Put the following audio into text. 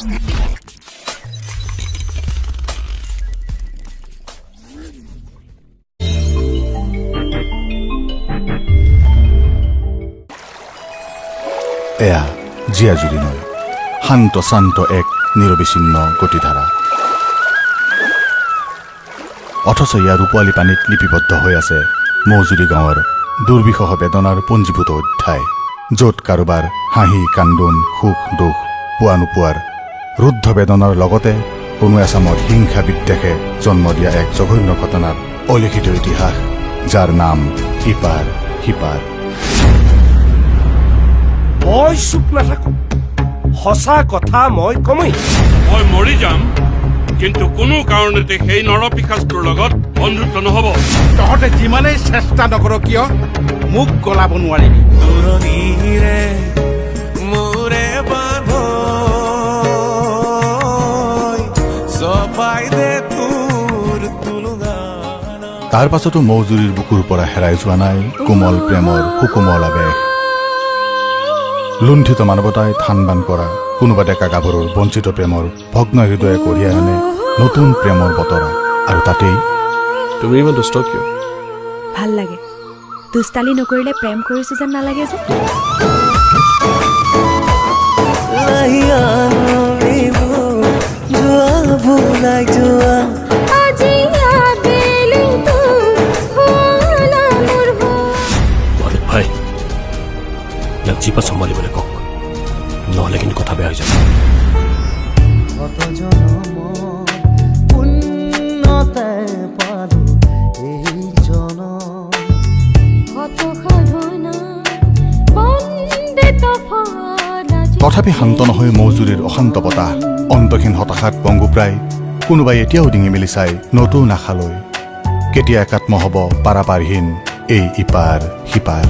এয়া জীয়াজুৰি নয়, শান্ত শান্ত এক নিৰবিচ্ছিন্ন গতিধাৰা। অথচ ইয়াৰ ৰূপোৱালী পানীত লিপিবদ্ধ হৈ আছে মৌজুৰি গাঁৱৰ দুৰ্বিষহ বেদনাৰ পঞ্জীভূত অধ্যায়, য'ত কাৰোবাৰ হাঁহি কান্দোন সুখ দুখ পোৱা নোপোৱাৰ ৰুদ্ধ বেদনাৰ লগতে কোনো এচামৰ হিংসা বিদ্বেষে জন্ম দিয়া এক জঘন্য ঘটনাৰ অলিখিত ইতিহাস, যাৰ নাম ইপাৰ সিপাৰ। মই চুপ নাথাকো, সঁচা কথা মই কমেই। মই মৰি যাম, কিন্তু কোনো কাৰণতে সেই নৰপিশাচটোৰ লগত বন্ধুত্ব নহব। তহঁতে যিমানেই চেষ্টা নকৰ কিয় মোক গলাব নোৱাৰিবি। তাৰ পাছতো মৌজুৰিৰ বুকুৰ পৰা হেৰাই যোৱা নাই কোমল প্ৰেমৰ সুকোমল আৱেশ। লুণ্ঠিত মানৱতাই থান বান কৰা কোনোবা ডেকা গাভৰুৰ বঞ্চিত প্ৰেমৰ ভগ্ন হৃদয়ে কঢ়িয়াই আনে নতুন প্ৰেমৰ বতৰা। আৰু তাতেই তুমি ইমান দুষ্ট কিয়? ভাল লাগে, দুষ্টালি নকৰিলে প্ৰেম কৰিছো যেন নালাগে যে। ভাই ইয়াক জীপা চম্ভালিবলৈ কওক, নহ'লে কিন্তু কথা বেয়া হৈ যাব। তথাপি শান্ত নহয় মৌজুৰিৰ অশান্ত বতাহ, অন্তহীন হতাশাত পংগুপ্ৰায় কোনোবাই এতিয়াও ডিঙি মেলি চাই নতুন আশালৈ। কেতিয়া একাত্ম হ'ব পাৰাপাৰহীন এই ইপাৰ সিপাৰ।